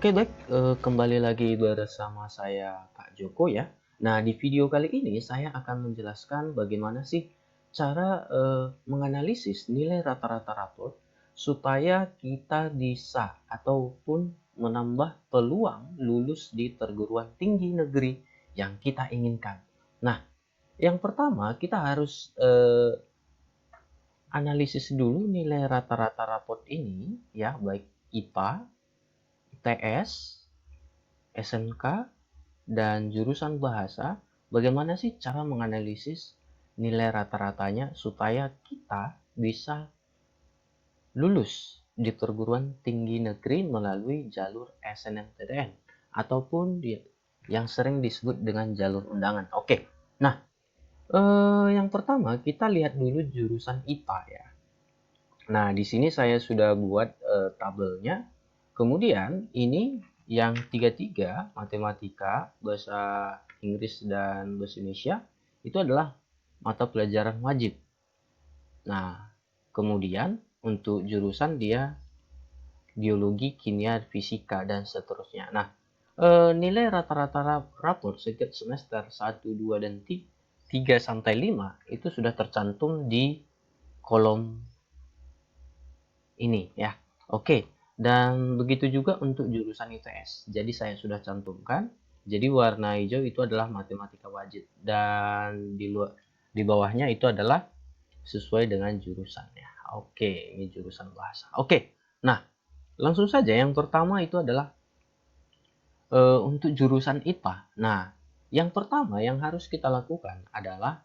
Oke, baik, kembali lagi bersama saya Kak Joko ya. Nah, di video kali ini saya akan menjelaskan bagaimana sih cara menganalisis nilai rata-rata rapor supaya kita bisa ataupun menambah peluang lulus di perguruan tinggi negeri yang kita inginkan. Nah, yang pertama kita harus analisis dulu nilai rata-rata rapor ini ya, baik IPA, ITS, SMK, dan jurusan bahasa. Bagaimana sih cara menganalisis nilai rata-ratanya supaya kita bisa lulus di perguruan tinggi negeri melalui jalur SNMPTN ataupun yang sering disebut dengan jalur undangan. Oke, nah yang pertama kita lihat dulu jurusan IPA ya. Nah, di sini saya sudah buat tabelnya. Kemudian ini yang 33, matematika, bahasa Inggris dan bahasa Indonesia, itu adalah mata pelajaran wajib. Nah, kemudian untuk jurusan dia biologi, kimia, fisika, dan seterusnya. Nah, nilai rata-rata rapor setiap semester 1, 2, dan 3 sampai 5 itu sudah tercantum di kolom ini ya. Oke, dan begitu juga untuk jurusan ITS. Jadi saya sudah cantumkan. Jadi warna hijau itu adalah matematika wajib dan di bawahnya itu adalah sesuai dengan jurusannya. Oke, ini jurusan bahasa. Oke. Nah, langsung saja yang pertama itu adalah untuk jurusan IPA. Nah, yang pertama yang harus kita lakukan adalah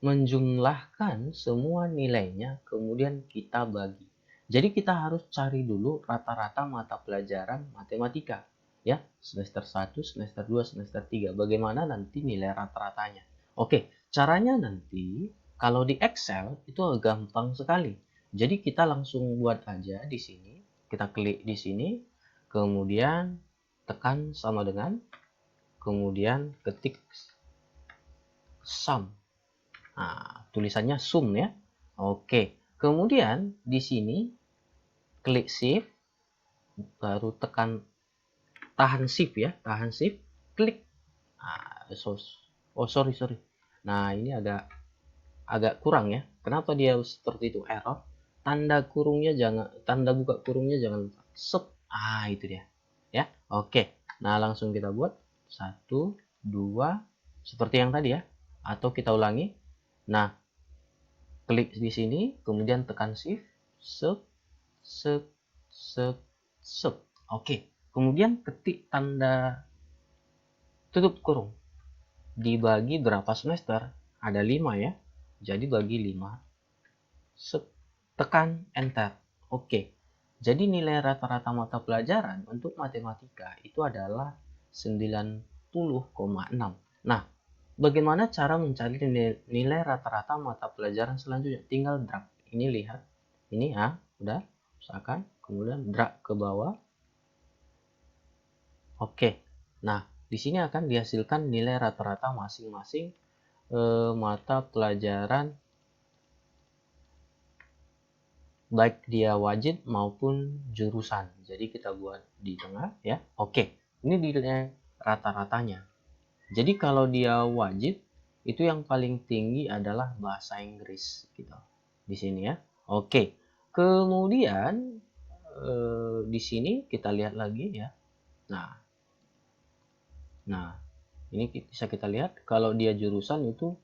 menjumlahkan semua nilainya, kemudian kita bagi. Jadi kita harus cari dulu rata-rata mata pelajaran matematika. Ya, semester 1, semester 2, semester 3. Bagaimana nanti nilai rata-ratanya. Oke, caranya nanti kalau di Excel itu gampang sekali. Jadi kita langsung buat aja di sini. Kita klik di sini, kemudian tekan sama dengan, kemudian ketik sum. Nah, tulisannya sum ya. Oke. Kemudian di sini klik shift, baru tekan tahan shift ya, tahan shift, klik. Nah, sorry. Nah, ini agak kurang ya. Kenapa dia seperti itu, error? Tanda buka kurungnya jangan lupa. Sub. Itu dia. Ya. Oke. Nah, langsung kita buat 1, 2 seperti yang tadi ya. Atau kita ulangi. Nah, klik di sini, kemudian tekan shift, sub, sub, sub, sub. Oke, kemudian ketik tanda tutup kurung. Dibagi berapa semester? Ada 5 ya. Jadi bagi 5. Sub, tekan enter. Oke. Jadi nilai rata-rata mata pelajaran untuk matematika itu adalah 90,6. Nah, bagaimana cara mencari nilai rata-rata mata pelajaran selanjutnya? Tinggal drag. Ini lihat. Ini ya, udah. Usahakan. Kemudian drag ke bawah. Oke. Nah, di sini akan dihasilkan nilai rata-rata masing-masing mata pelajaran, baik dia wajib maupun jurusan. Jadi kita buat di tengah ya. Oke. Ini nilai rata-ratanya. Jadi kalau dia wajib, itu yang paling tinggi adalah bahasa Inggris gitu. Di sini ya. Oke. Kemudian di sini kita lihat lagi ya. Nah, ini bisa kita lihat kalau dia jurusan itu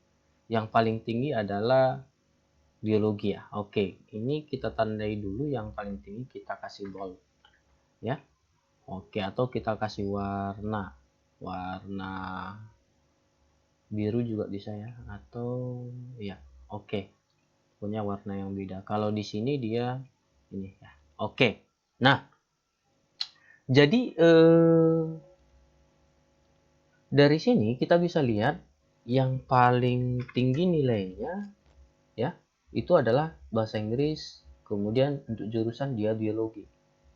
yang paling tinggi adalah biologi ya. Oke, ini kita tandai dulu yang paling tinggi, kita kasih bold ya. Oke, atau kita kasih warna biru juga bisa ya, atau ya. Oke, punya warna yang beda. Kalau di sini dia ini ya. Oke. Nah, jadi dari sini kita bisa lihat yang paling tinggi nilainya ya, itu adalah bahasa Inggris, kemudian untuk jurusan dia biologi.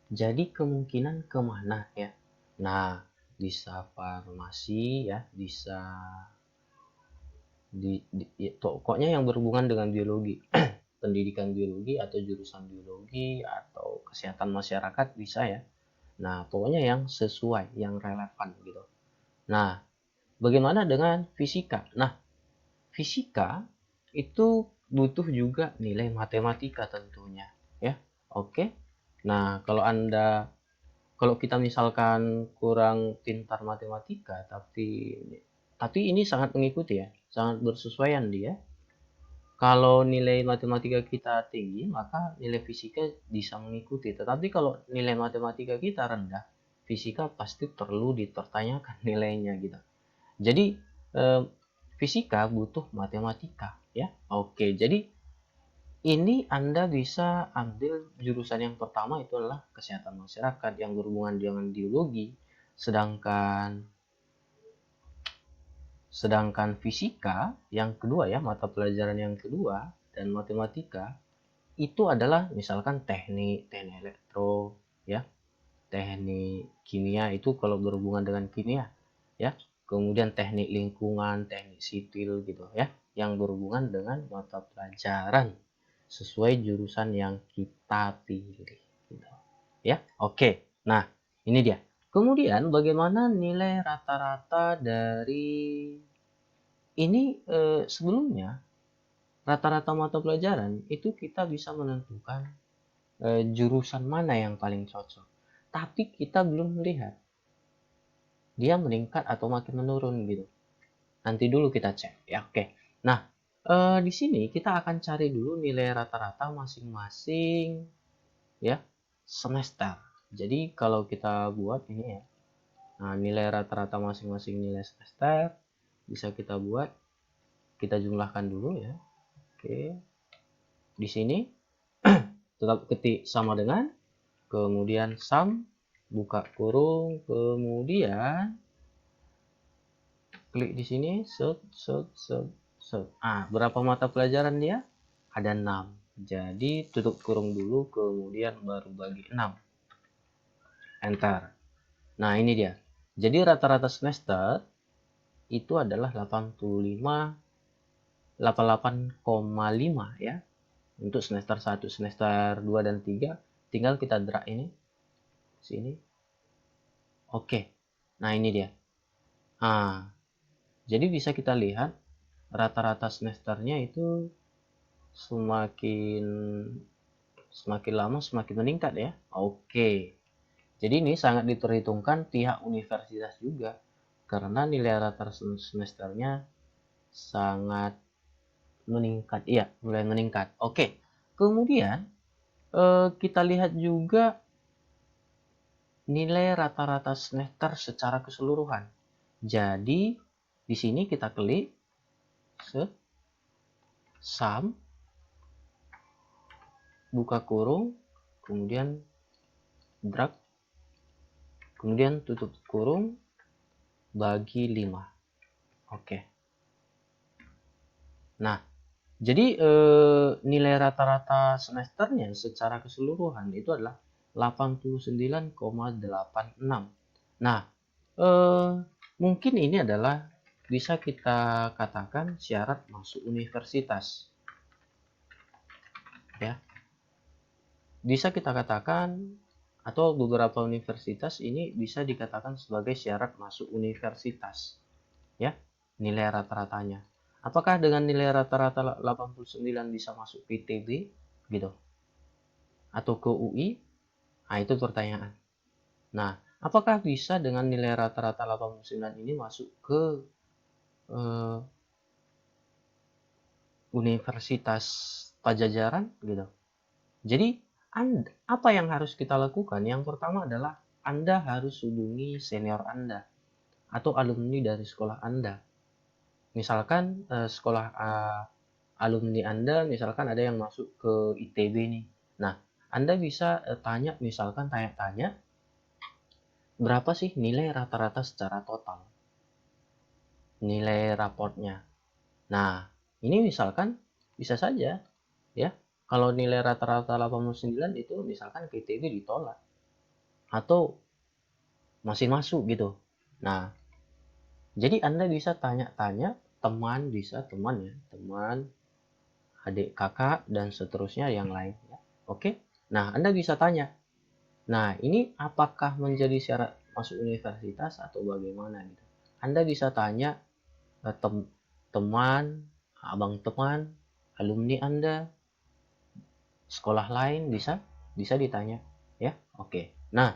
Jadi kemungkinan kemana ya? Nah, bisa farmasi ya, bisa pokoknya yang berhubungan dengan biologi. Pendidikan biologi atau jurusan biologi atau kesehatan masyarakat bisa ya. Nah, pokoknya yang sesuai, yang relevan gitu. Nah, bagaimana dengan fisika? Nah, fisika itu butuh juga nilai matematika tentunya, ya. Oke. Nah, kalau kita misalkan kurang pintar matematika, tapi ini sangat mengikuti ya, sangat bersesuaian dia. Kalau nilai matematika kita tinggi, maka nilai fisika bisa mengikuti. Tetapi kalau nilai matematika kita rendah, fisika pasti perlu dipertanyakan nilainya gitu. Jadi eh, fisika butuh matematika ya. Oke, jadi ini Anda bisa ambil jurusan yang pertama itu adalah kesehatan masyarakat yang berhubungan dengan biologi, sedangkan sedangkan fisika yang kedua ya, mata pelajaran yang kedua dan matematika itu adalah misalkan teknik elektro ya, teknik kimia itu kalau berhubungan dengan kimia ya, kemudian teknik lingkungan, teknik sipil gitu ya, yang berhubungan dengan mata pelajaran sesuai jurusan yang kita pilih gitu ya. Oke, nah ini dia. Kemudian bagaimana nilai rata-rata dari ini, sebelumnya rata-rata mata pelajaran itu kita bisa menentukan jurusan mana yang paling cocok, tapi kita belum melihat dia meningkat atau makin menurun gitu. Nanti dulu kita cek ya. Oke, nah di sini kita akan cari dulu nilai rata-rata masing-masing ya semester. Jadi kalau kita buat ini ya, nah, nilai rata-rata masing-masing nilai semester bisa kita buat, kita jumlahkan dulu ya. Oke, di sini tetap ketik sama dengan, kemudian sum, buka kurung, kemudian klik di sini, set, set, set, set. Berapa mata pelajaran dia? Ada 6. Jadi tutup kurung dulu, kemudian baru bagi 6. Enter. Nah, ini dia. Jadi rata-rata semester itu adalah 88,5 ya. Untuk semester 1, semester 2 dan 3 tinggal kita drag ini sini. Oke. Nah, ini dia. Jadi bisa kita lihat rata-rata semesternya itu semakin semakin lama semakin meningkat ya. Oke. Jadi ini sangat diperhitungkan pihak universitas juga karena nilai rata-rata semesternya sangat meningkat. Iya, mulai meningkat. Oke. Kemudian kita lihat juga nilai rata-rata semester secara keseluruhan. Jadi di sini kita klik sum, buka kurung, kemudian drag, kemudian tutup kurung, bagi 5. Oke. Nah, jadi nilai rata-rata semesternya secara keseluruhan itu adalah 89,86. Nah, mungkin ini adalah bisa kita katakan syarat masuk universitas. Ya. Bisa kita katakan atau beberapa universitas ini bisa dikatakan sebagai syarat masuk universitas. Ya, nilai rata-ratanya. Apakah dengan nilai rata-rata 89 bisa masuk PTB gitu? Atau ke UI? Nah, itu pertanyaan. Nah, apakah bisa dengan nilai rata-rata 89 ini masuk ke eh, Universitas Pajajaran gitu? Jadi, apa yang harus kita lakukan? Yang pertama adalah Anda harus hubungi senior Anda atau alumni dari sekolah Anda. Misalkan sekolah alumni Anda, misalkan ada yang masuk ke ITB nih. Nah, Anda bisa tanya-tanya berapa sih nilai rata-rata secara total, nilai raportnya. Nah, ini misalkan bisa saja ya, kalau nilai rata-rata 89 itu misalkan ke ITB ditolak atau masih masuk gitu. Nah, jadi Anda bisa tanya-tanya teman, bisa teman ya, teman, adik kakak, dan seterusnya yang lain. Ya. Oke, nah Anda bisa tanya. Nah, ini apakah menjadi syarat masuk universitas atau bagaimana gitu? Anda bisa tanya teman, abang teman, alumni Anda, sekolah lain bisa ditanya ya. Nah,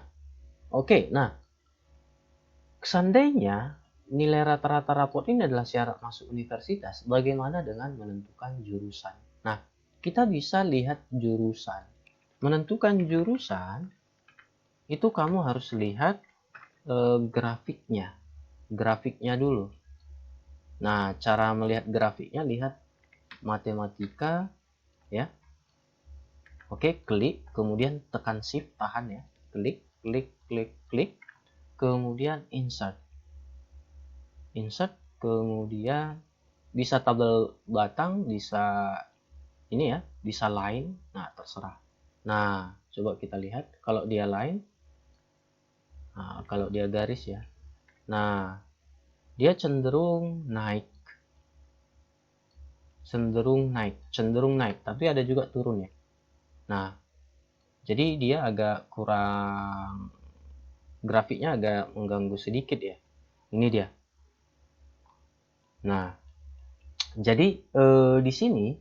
seandainya nilai rata-rata raport ini adalah syarat masuk universitas, bagaimana dengan menentukan jurusan? Nah, kita bisa lihat jurusan. Menentukan jurusan itu kamu harus lihat grafiknya. Grafiknya dulu. Nah, cara melihat grafiknya, lihat matematika ya. Oke, klik, kemudian tekan shift, tahan ya. Klik, klik, klik, klik. Kemudian insert. Insert, kemudian bisa tabel batang, bisa ini ya, bisa line. Nah, terserah. Nah, coba kita lihat kalau dia line. Nah, kalau dia garis ya. Nah, dia cenderung naik. Cenderung naik, tapi ada juga turun ya. Nah, jadi dia agak kurang, grafiknya agak mengganggu sedikit ya. Ini dia. Nah, jadi di sini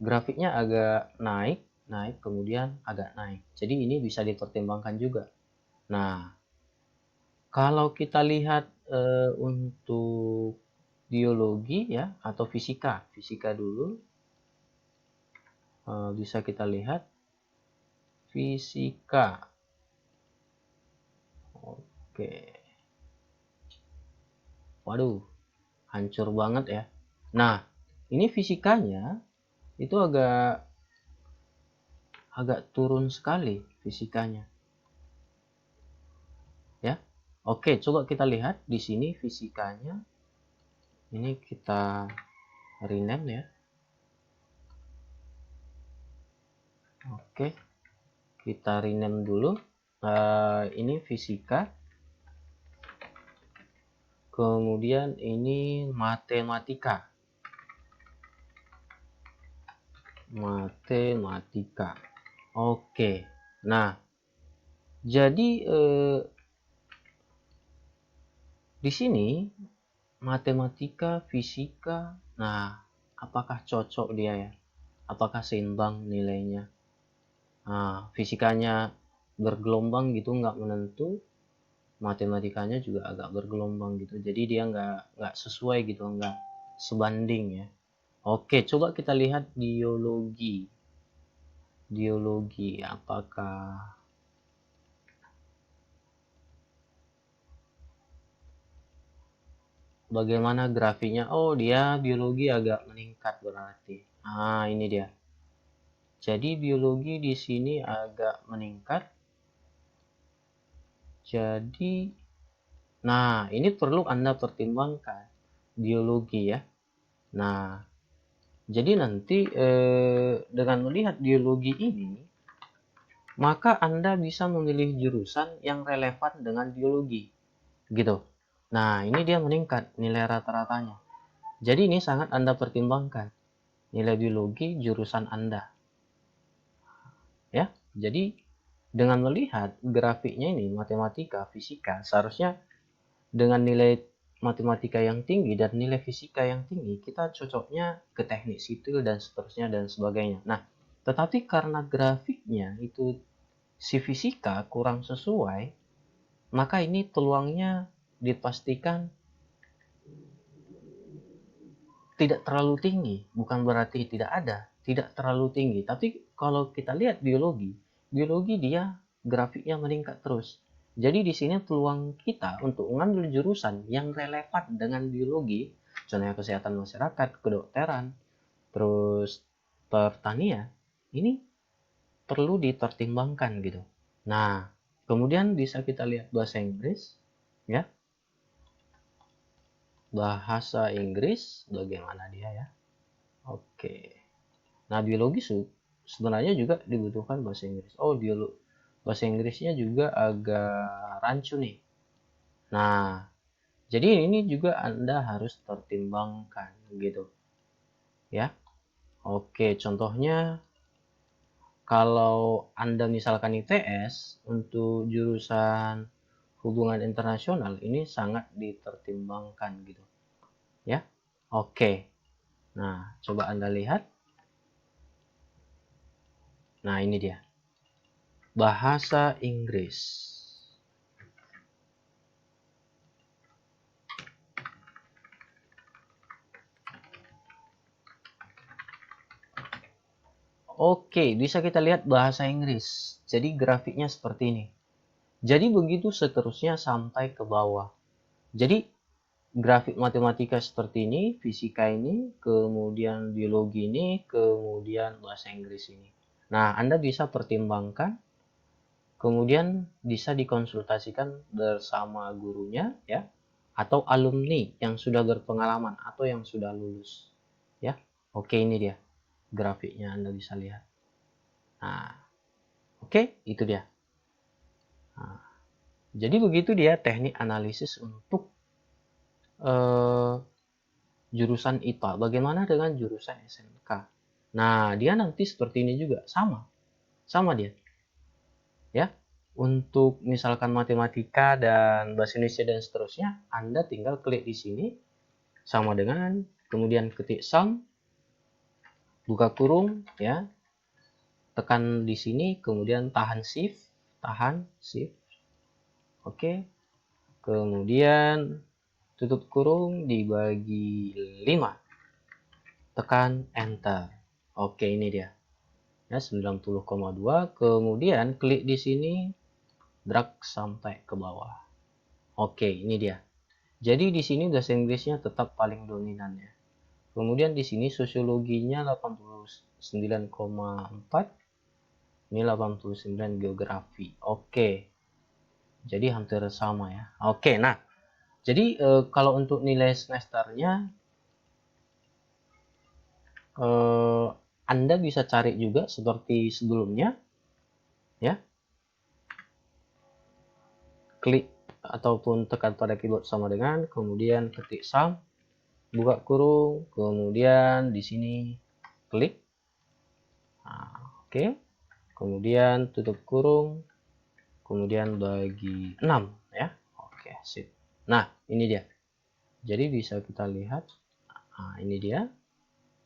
grafiknya agak naik, kemudian agak naik. Jadi ini bisa dipertimbangkan juga. Nah, kalau kita lihat untuk biologi ya atau fisika dulu, bisa kita lihat fisika. Oke. Waduh, hancur banget ya. Nah, ini fisikanya itu agak turun sekali fisikanya. Ya. Oke, coba kita lihat di sini fisikanya. Ini kita rename ya. Oke. Kita rename dulu. Ini fisika. Kemudian ini matematika. Oke. Nah, jadi di sini matematika, fisika. Nah, apakah cocok dia ya? Apakah seimbang nilainya? Nah, fisikanya bergelombang gitu, nggak menentu. Matematikanya juga agak bergelombang gitu. Jadi dia nggak sesuai gitu, nggak sebanding ya. Oke, coba kita lihat biologi. Biologi, apakah bagaimana grafiknya? Oh, dia biologi agak meningkat berarti. Ah, ini dia. Jadi biologi di sini agak meningkat. Jadi, nah ini perlu Anda pertimbangkan biologi ya. Nah, jadi nanti dengan melihat biologi ini, maka Anda bisa memilih jurusan yang relevan dengan biologi, gitu. Nah, ini dia meningkat nilai rata-ratanya. Jadi ini sangat Anda pertimbangkan nilai biologi jurusan Anda. Ya, jadi dengan melihat grafiknya ini matematika, fisika, seharusnya dengan nilai matematika yang tinggi dan nilai fisika yang tinggi, kita cocoknya ke teknik sipil dan seterusnya dan sebagainya. Nah, tetapi karena grafiknya itu si fisika kurang sesuai, maka ini peluangnya dipastikan tidak terlalu tinggi. Bukan berarti tidak ada, tidak terlalu tinggi. Tapi kalau kita lihat biologi, dia grafiknya meningkat terus. Jadi di sini peluang kita untuk mengambil jurusan yang relevan dengan biologi, contohnya kesehatan masyarakat, kedokteran, terus pertanian, ini perlu dipertimbangkan gitu. Nah, kemudian bisa kita lihat bahasa Inggris, ya. Bahasa Inggris bagaimana dia ya? Oke. Nah, biologi sebenarnya juga dibutuhkan bahasa Inggris. Oh, bahasa Inggrisnya juga agak rancu nih. Nah, jadi ini juga Anda harus pertimbangkan gitu. Ya. Oke, contohnya kalau Anda misalkan ITS untuk jurusan hubungan internasional ini sangat dipertimbangkan gitu ya. Oke. Nah, coba Anda lihat. Nah, ini dia. Bahasa Inggris. Oke, bisa kita lihat bahasa Inggris. Jadi grafiknya seperti ini. Jadi begitu seterusnya sampai ke bawah. Jadi grafik matematika seperti ini, fisika ini, kemudian biologi ini, kemudian bahasa Inggris ini. Nah, Anda bisa pertimbangkan, kemudian bisa dikonsultasikan bersama gurunya ya, atau alumni yang sudah berpengalaman atau yang sudah lulus. Ya. Oke, ini dia grafiknya, Anda bisa lihat. Nah, oke, itu dia. Nah, jadi begitu dia teknik analisis untuk jurusan IPA. Bagaimana dengan jurusan SMK? Nah, dia nanti seperti ini juga, sama dia. Ya, untuk misalkan matematika dan bahasa Indonesia dan seterusnya, Anda tinggal klik di sini, sama dengan, kemudian ketik sum, buka kurung, ya, tekan di sini, kemudian tahan shift, oke, kemudian tutup kurung dibagi 5, tekan enter. Oke, ini dia ya, 90,2. Kemudian klik di sini, drag sampai ke bawah. Oke, ini dia. Jadi di sini bahasa Inggrisnya tetap paling dominan ya. Kemudian di sini sosiologinya 89,4, ini 89 geografi. Oke, jadi hampir sama ya. Oke, nah jadi kalau untuk nilai semesternya Anda bisa cari juga seperti sebelumnya ya, klik ataupun tekan pada keyboard sama dengan, kemudian ketik sum, buka kurung, kemudian di sini klik. Nah, oke. Kemudian tutup kurung, kemudian bagi 6 ya. Oke, sip. Nah, ini dia. Jadi bisa kita lihat. Nah, ini dia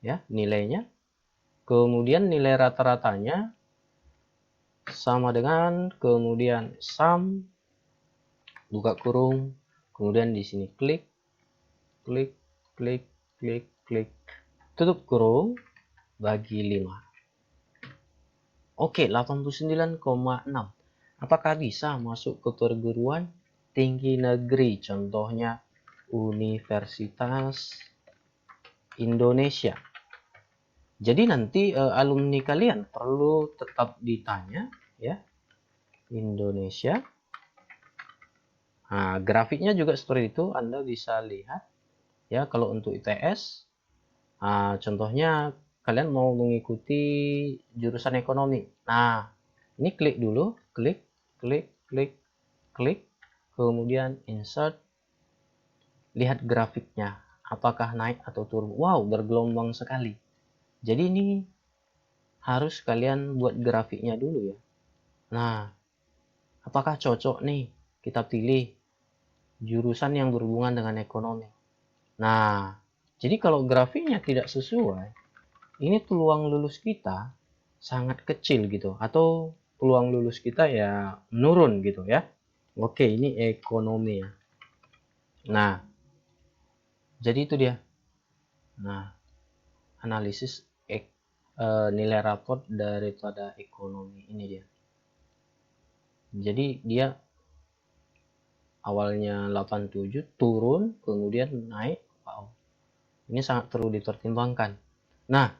ya nilainya. Kemudian nilai rata-ratanya sama dengan, kemudian sum, buka kurung, kemudian di sini klik, klik, klik, klik, klik, tutup kurung, bagi 5. Oke, 89,6. Apakah bisa masuk ke perguruan tinggi negeri? Contohnya Universitas Indonesia. Jadi nanti alumni kalian perlu tetap ditanya ya, Indonesia. Nah, grafiknya juga seperti itu, Anda bisa lihat ya. Kalau untuk ITS, contohnya kalian mau mengikuti jurusan ekonomi. Nah, ini klik dulu, klik, klik, klik, klik, kemudian insert, lihat grafiknya, apakah naik atau turun. Wow, bergelombang sekali. Jadi ini harus kalian buat grafiknya dulu ya. Nah, apakah cocok nih kita pilih jurusan yang berhubungan dengan ekonomi. Nah, jadi kalau grafiknya tidak sesuai, ini peluang lulus kita sangat kecil gitu, atau peluang lulus kita ya menurun gitu ya. Oke, ini ekonomi ya. Nah, jadi itu dia. Nah, analisis nilai raport daripada ekonomi ini dia. Jadi dia awalnya 87 turun, kemudian naik. Wow, ini sangat perlu dipertimbangkan. Nah,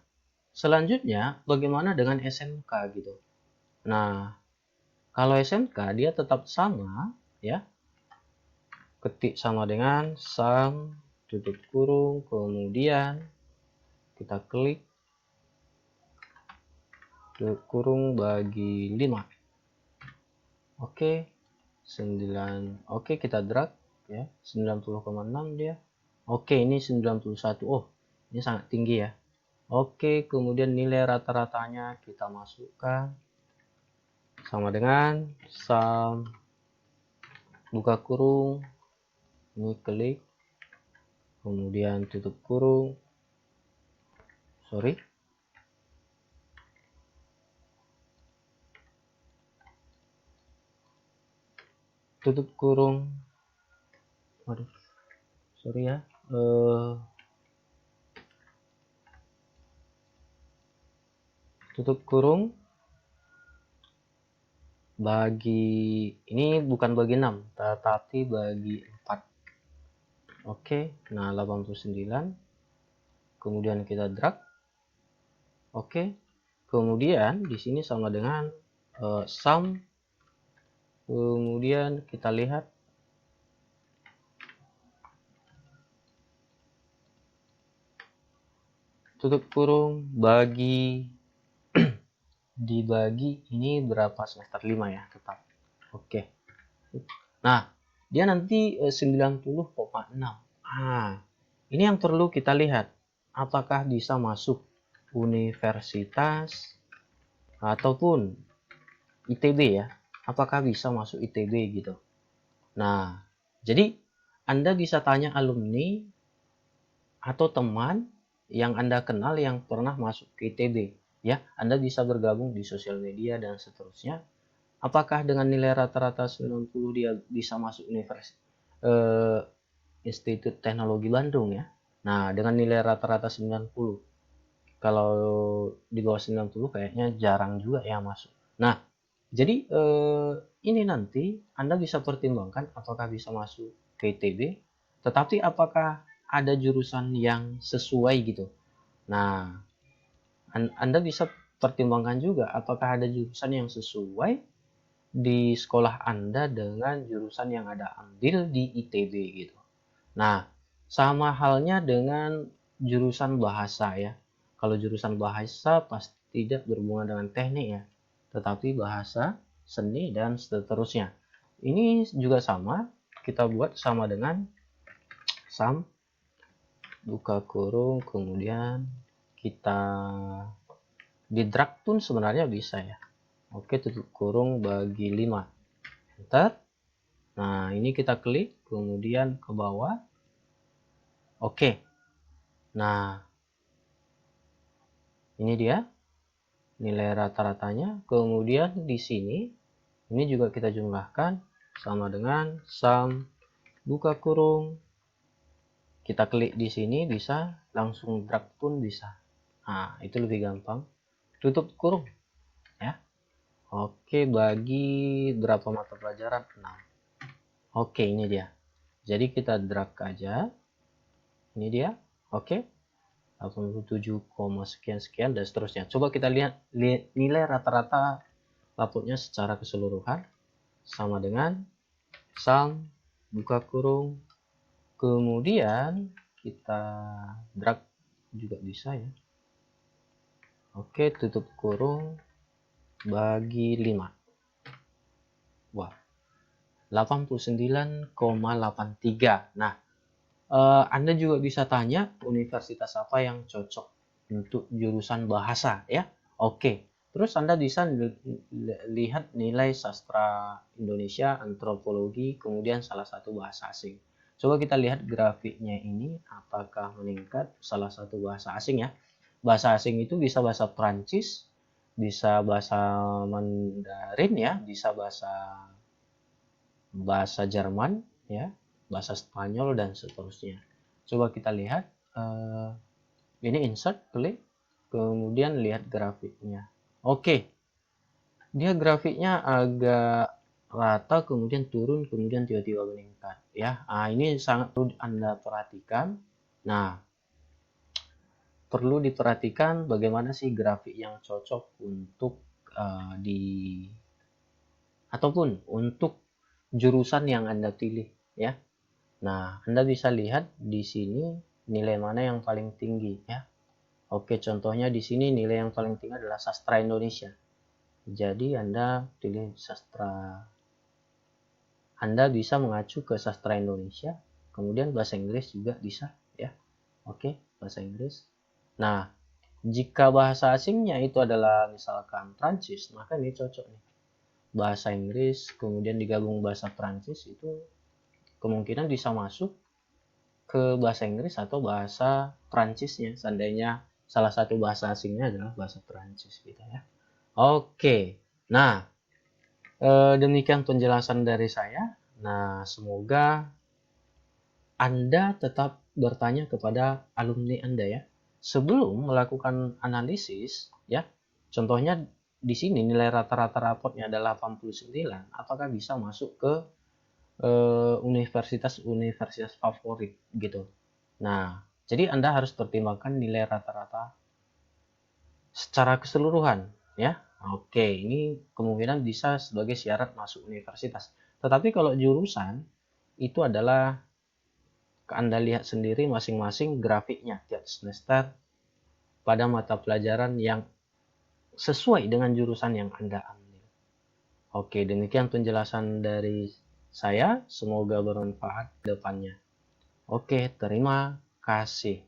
selanjutnya bagaimana dengan SMK gitu. Nah, kalau SMK dia tetap sama ya. Ketik sama dengan sum, tutup kurung, kemudian kita klik, tutup kurung, bagi 5. Oke, 9. Oke, kita drag ya, 90,6 dia. Oke, ini 91. Oh, ini sangat tinggi ya. Oke, kemudian nilai rata-ratanya kita masukkan sama dengan sum buka kurung, ini klik, kemudian tutup kurung, tutup kurung, waduh, sorry ya, tutup kurung, bagi, ini bukan bagi 6, tetapi bagi 4. Oke, nah 89, kemudian kita drag. Oke, kemudian di sini sama dengan sum, kemudian kita lihat tutup kurung bagi dibagi ini berapa, semester 5 ya tetap. Oke, nah dia nanti 90,6. Ini yang perlu kita lihat, apakah bisa masuk universitas ataupun ITB ya, apakah bisa masuk ITB gitu. Nah, jadi Anda bisa tanya alumni atau teman yang Anda kenal yang pernah masuk ke ITB. Ya, Anda bisa bergabung di sosial media dan seterusnya. Apakah dengan nilai rata-rata 90 dia bisa masuk Institut Teknologi Bandung ya? Nah, dengan nilai rata-rata 90. Kalau di bawah 90 kayaknya jarang juga yang masuk. Nah, jadi ini nanti Anda bisa pertimbangkan apakah bisa masuk ke ITB, tetapi apakah ada jurusan yang sesuai gitu. Nah, Anda bisa pertimbangkan juga apakah ada jurusan yang sesuai di sekolah Anda dengan jurusan yang Anda ambil di ITB gitu. Nah, sama halnya dengan jurusan bahasa ya. Kalau jurusan bahasa pasti tidak berhubungan dengan teknik ya, tetapi bahasa, seni, dan seterusnya. Ini juga sama, kita buat sama dengan sum, buka kurung, kemudian kita di drag pun sebenarnya bisa ya. Oke, tutup kurung bagi 5. Enter. Nah, ini kita klik, kemudian ke bawah. Oke. Nah, ini dia nilai rata-ratanya. Kemudian di sini, ini juga kita jumlahkan sama dengan sum, buka kurung. Kita klik di sini bisa, langsung drag pun bisa. Nah, itu lebih gampang. Tutup kurung. Ya. Oke, bagi berapa mata pelajaran? 6. Oke, ini dia. Jadi kita drag aja. Ini dia. Oke. 87, sekian dan seterusnya. Coba kita lihat nilai rata-rata rapotnya secara keseluruhan sama dengan sum, buka kurung, kemudian kita drag juga bisa ya. Oke, tutup kurung bagi 5. Wah, 89,83. Nah, Anda juga bisa tanya universitas apa yang cocok untuk jurusan bahasa ya. Oke, terus Anda bisa lihat nilai sastra Indonesia, antropologi, kemudian salah satu bahasa asing. Coba kita lihat grafiknya ini, apakah meningkat salah satu bahasa asing ya. Bahasa asing itu bisa bahasa Prancis, bisa bahasa Mandarin ya, bisa bahasa Jerman ya, bahasa Spanyol dan seterusnya. Coba kita lihat, ini insert, klik, kemudian lihat grafiknya. Oke, dia grafiknya agak rata, kemudian turun, kemudian tiba-tiba meningkat ya. Ini sangat perlu Anda perhatikan. Nah, perlu diperhatikan bagaimana sih grafik yang cocok untuk ataupun untuk jurusan yang Anda pilih ya. Nah, Anda bisa lihat di sini nilai mana yang paling tinggi ya. Oke, contohnya di sini nilai yang paling tinggi adalah sastra Indonesia. Jadi Anda pilih sastra. Anda bisa mengacu ke sastra Indonesia, kemudian bahasa Inggris juga bisa ya. Oke, bahasa Inggris. Nah, Jika bahasa asingnya itu adalah misalkan Prancis, maka ini cocok nih. Bahasa Inggris, kemudian digabung bahasa Prancis, itu kemungkinan bisa masuk ke bahasa Inggris atau bahasa Prancisnya, seandainya salah satu bahasa asingnya adalah bahasa Prancis gitu ya. Oke, nah demikian penjelasan dari saya. Nah, semoga Anda tetap bertanya kepada alumni Anda ya. Sebelum melakukan analisis, ya, contohnya di sini nilai rata-rata raportnya adalah 89, apakah bisa masuk ke universitas-universitas favorit gitu. Nah, jadi Anda harus pertimbangkan nilai rata-rata secara keseluruhan, ya. Oke, ini kemungkinan bisa sebagai syarat masuk universitas. Tetapi kalau jurusan itu adalah Anda lihat sendiri masing-masing grafiknya tiap semester pada mata pelajaran yang sesuai dengan jurusan yang Anda ambil. Oke, demikian penjelasan dari saya. Semoga bermanfaat ke depannya. Oke, terima kasih.